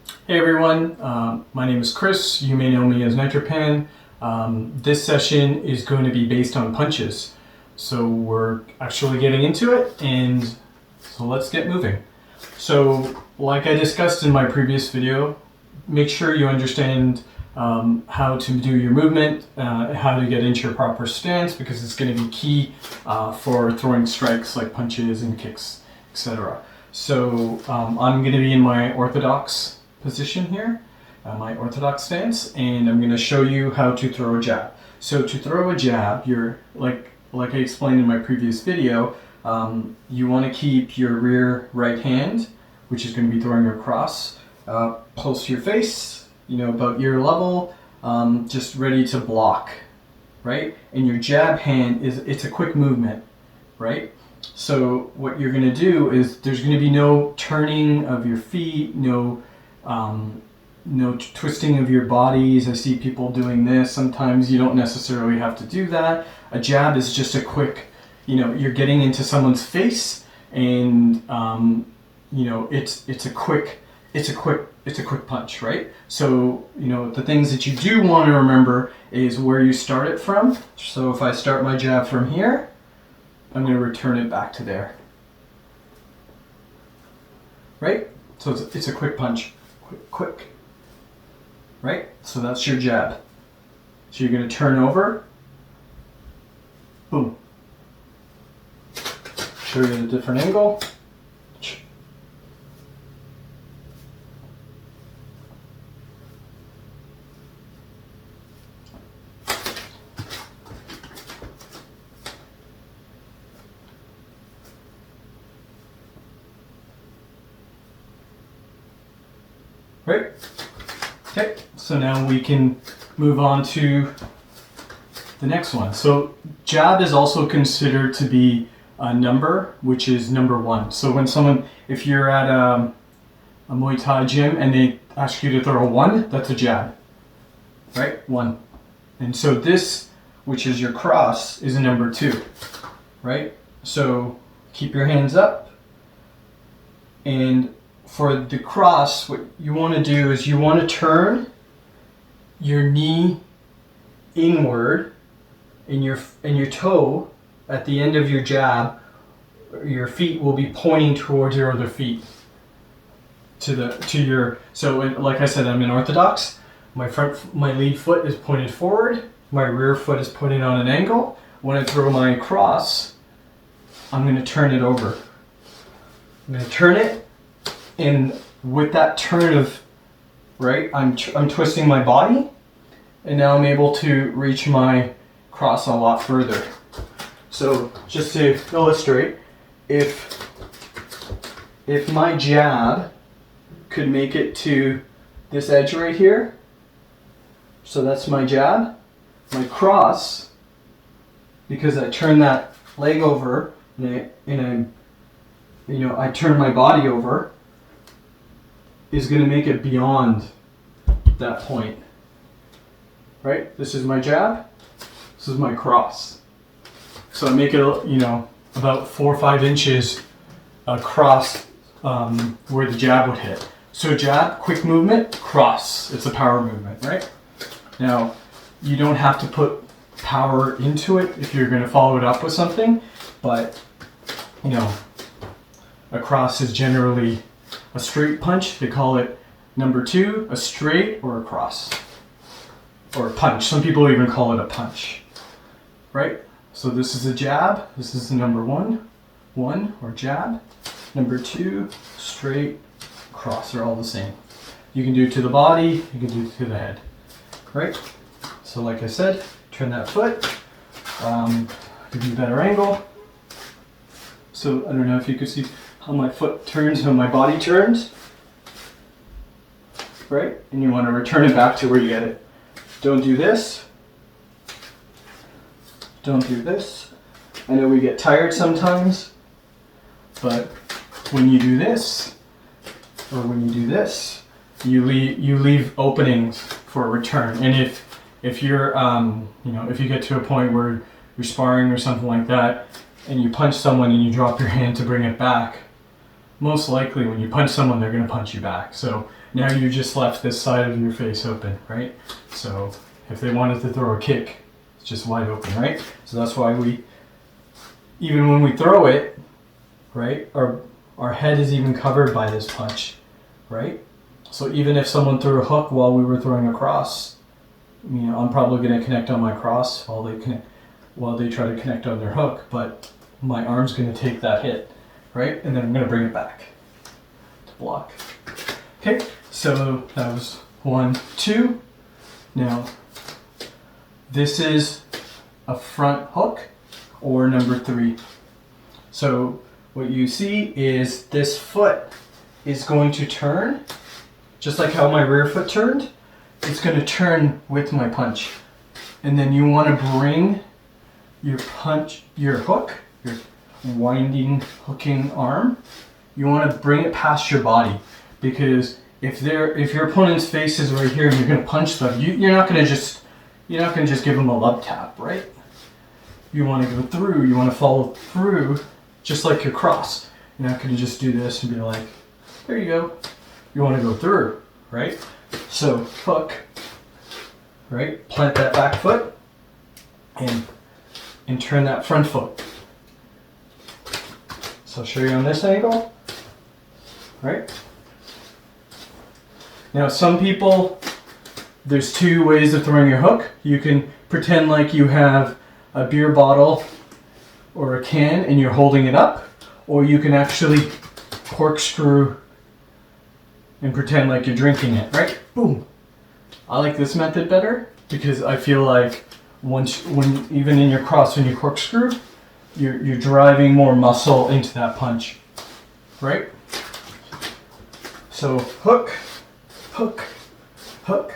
Hey everyone, my name is Chris. You may know me as Nitropan. This session is going to be based on punches. So we're actually getting into it, and so let's get moving. So like I discussed in my previous video, make sure you understand how to do your movement, how to get into your proper stance, because it's going to be key for throwing strikes like punches and kicks, etc. So I'm going to be in my orthodox position here, my orthodox stance, and I'm going to show you how to throw a jab. So to throw a jab, you're like I explained in my previous video, you want to keep your rear right hand, which is going to be throwing across, close to your face, about ear level, just ready to block, right? And your jab hand it's a quick movement, right? So what you're going to do is there's going to be no turning of your feet, no twisting of your bodies. I see people doing this. Sometimes you don't necessarily have to do that. A jab is just a quick, you're getting into someone's face, and it's a quick punch, right? So the things that you do want to remember is where you start it from. So if I start my jab from here, I'm going to return it back to there, right? So it's a quick punch. Quick, right? So that's your jab. So you're going to turn over, boom. Show you the different angle. Right? Okay, so now we can move on to the next one. So jab is also considered to be a number, which is number 1. So when if you're at a Muay Thai gym and they ask you to throw a 1, that's a jab, right? 1. And so this, which is your cross, is a number 2, right? So keep your hands up, and for the cross, what you want to do is you want to turn your knee inward, and your toe at the end of your jab, your feet will be pointing towards your other feet. So like I said, I'm in orthodox. My lead foot is pointed forward. My rear foot is pointed on an angle. When I throw my cross, I'm going to turn it over. I'm going to turn it. And with that turn of, right, I'm twisting my body, and now I'm able to reach my cross a lot further. So just to illustrate, if my jab could make it to this edge right here, so that's my jab, my cross, because I turn that leg over and I turn my body over, is going to make it beyond that point, right? This is my jab, this is my cross. So I make it, about 4 or 5 inches across where the jab would hit. So jab, quick movement, cross. It's a power movement, right? Now, you don't have to put power into it if you're going to follow it up with something, but, a cross is generally a straight punch. They call it number 2, a straight or a cross, or a punch. Some people even call it a punch, right? So this is a jab. This is the number 1 or jab. Number 2, straight, cross. They're all the same. You can do it to the body. You can do it to the head, right? So like I said, turn that foot. Give you a better angle. So I don't know if you could see how my foot turns, how my body turns, right? And you want to return it back to where you get it. Don't do this. Don't do this. I know we get tired sometimes, but when you do this, or when you do this, you leave openings for a return. And if you're if you get to a point where you're sparring or something like that, and you punch someone and you drop your hand to bring it back, most likely when you punch someone, they're going to punch you back. So now you just left this side of your face open, right? So if they wanted to throw a kick, it's just wide open, right? So that's why even when we throw it, right, our head is even covered by this punch, right? So even if someone threw a hook while we were throwing a cross, I'm probably going to connect on my cross while they try to connect on their hook, but my arm's going to take that hit, right? And then I'm going to bring it back to block. Okay, so that was 1, 2. Now, this is a front hook or number 3. So what you see is this foot is going to turn, just like how my rear foot turned. It's going to turn with my punch. And then you want to bring your hook, your winding, hooking arm, you want to bring it past your body. Because if your opponent's face is right here and you're going to punch them, you're not going to just give them a love tap, right? You want to go through, you want to follow through, just like your cross. You're not going to just do this and be like, there you go. You want to go through, right? So hook, right? Plant that back foot and turn that front foot. So I'll show you on this angle, right? Now some people, there's 2 ways of throwing your hook. You can pretend like you have a beer bottle or a can and you're holding it up, or you can actually corkscrew and pretend like you're drinking it, right? Boom. I like this method better because I feel like when even in your cross, when you corkscrew, you're driving more muscle into that punch, right? So hook, hook, hook,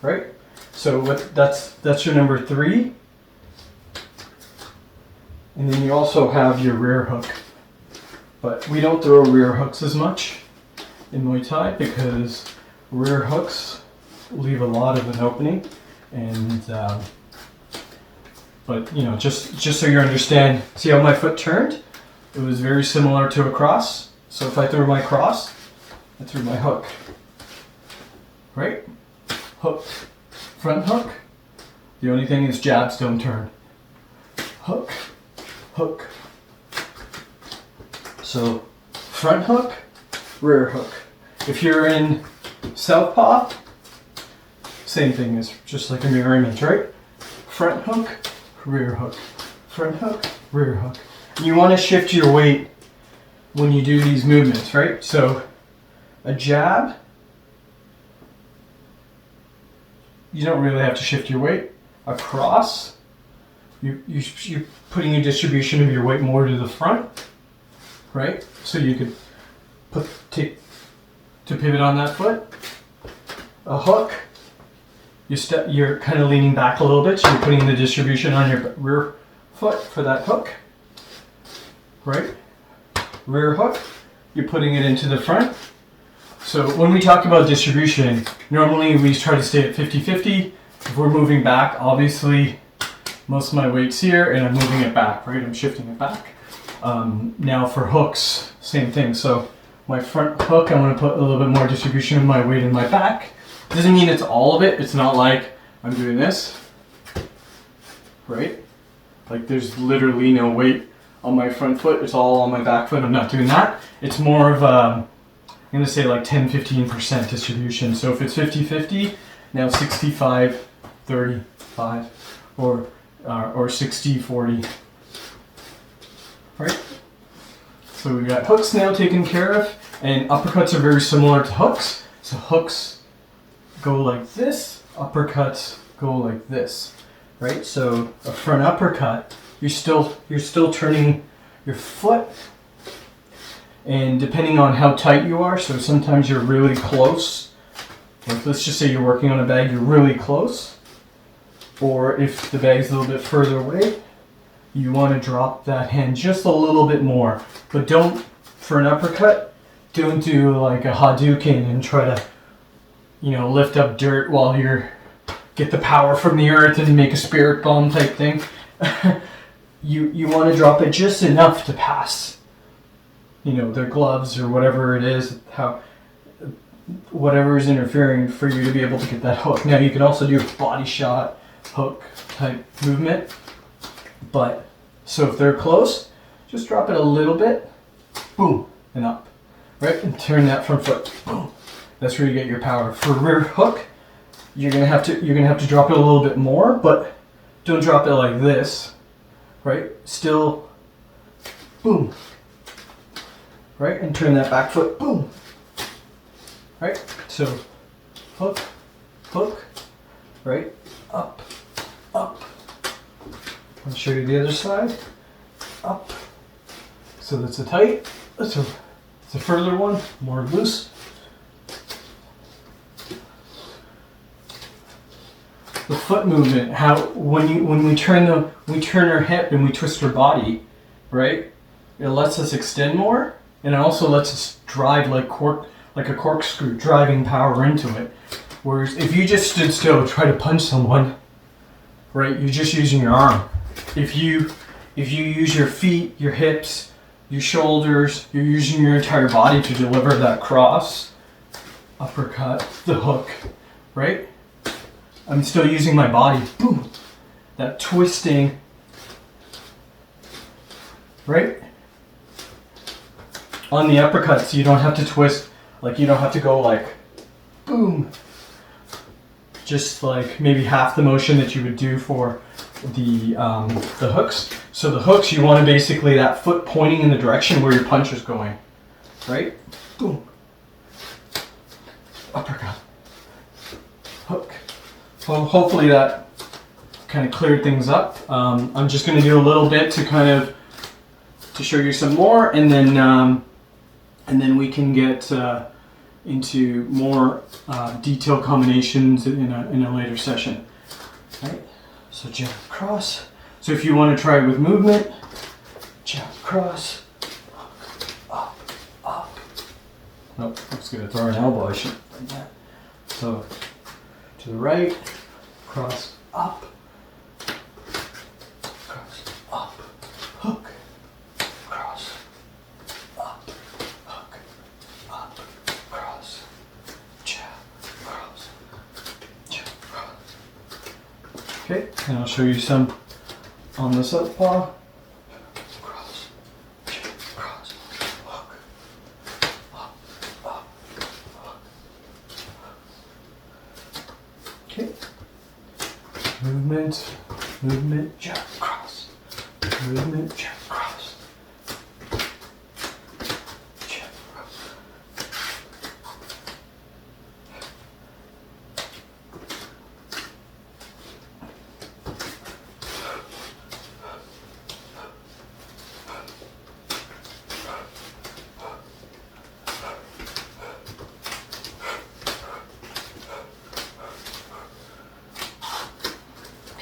right? So that's your number 3. And then you also have your rear hook. But we don't throw rear hooks as much in Muay Thai because rear hooks leave a lot of an opening. And but just so you understand, see how my foot turned? It was very similar to a cross. So if I threw my cross, I threw my hook, right? Hook, front hook. The only thing is jabs don't turn. Hook, hook. So front hook, rear hook. If you're in southpaw, same thing, is just like a mirror image, right? Front hook, rear hook. Front hook, rear hook. You want to shift your weight when you do these movements, right? So a jab, you don't really have to shift your weight. A cross, you're putting your distribution of your weight more to the front, right? So you could to pivot on that foot. A hook, you're kind of leaning back a little bit, so you're putting the distribution on your rear foot for that hook, right? Rear hook, you're putting it into the front. So when we talk about distribution, normally we try to stay at 50-50. If we're moving back, obviously most of my weight's here and I'm moving it back, right? I'm shifting it back. Now for hooks, same thing. So my front hook, I want to put a little bit more distribution of my weight in my back. Doesn't mean it's all of it. It's not like I'm doing this, right? Like there's literally no weight on my front foot. It's all on my back foot. I'm not doing that. It's more of I'm going to say like 10-15% distribution. So if it's 50-50, now 65-35 or 60-40, right? So we got hooks now taken care of, and uppercuts are very similar to hooks. So hooks go like this, uppercuts go like this, right? So a front uppercut, you're still turning your foot, and depending on how tight you are, so sometimes you're really close. Like let's just say you're working on a bag, you're really close. Or if the bag's a little bit further away, you want to drop that hand just a little bit more. But don't, for an uppercut, don't do like a Hadouken and try to, lift up dirt while get the power from the earth and make a spirit bomb type thing. You want to drop it just enough to pass their gloves or whatever it is, whatever is interfering for you to be able to get that hook. Now you can also do a body shot hook type movement, but so if they're close, just drop it a little bit, boom, and up, right? And turn that front foot, boom. That's where you get your power. For rear hook, you're gonna have to drop it a little bit more, but don't drop it like this, right? Still, boom, right? And turn that back foot, boom, right? So hook, hook, right? Up, up. I'll show you the other side. Up. So that's a tight. It's a further one, more loose. The foot movement, when we turn our hip and we twist our body, right? It lets us extend more, and it also lets us drive like a corkscrew, driving power into it. Whereas if you just stood still and try to punch someone, right, you're just using your arm. If you use your feet, your hips, your shoulders, you're using your entire body to deliver that cross, uppercut, the hook, right? I'm still using my body, boom, that twisting, right? On the uppercuts, you don't have to twist, like you don't have to go like, boom. Just like maybe half the motion that you would do for the hooks. So the hooks, you want to basically that foot pointing in the direction where your punch is going, right? Boom. Uppercut. Hook. Well, hopefully that kind of cleared things up. I'm just going to do a little bit to show you some more, and then we can get into more detailed combinations in a later session. Right? So jab, cross. So if you want to try it with movement, jab, cross, up, up. Nope, I'm just going to throw an elbow. I should like that. So to the right, cross, up, cross, up, hook, cross, up, hook, up, cross, jab, cross, jab, cross. Okay, and I'll show you some on the southpaw. Cross, jab, cross, hook, up, up, hook. Okay. Movement, movement, jab, cross. Movement, jab, cross. Jab, cross.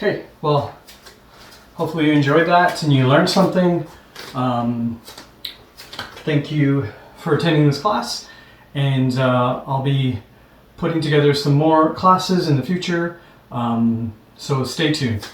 Okay, well, hopefully you enjoyed that and you learned something. Thank you for attending this class, and I'll be putting together some more classes in the future, so stay tuned.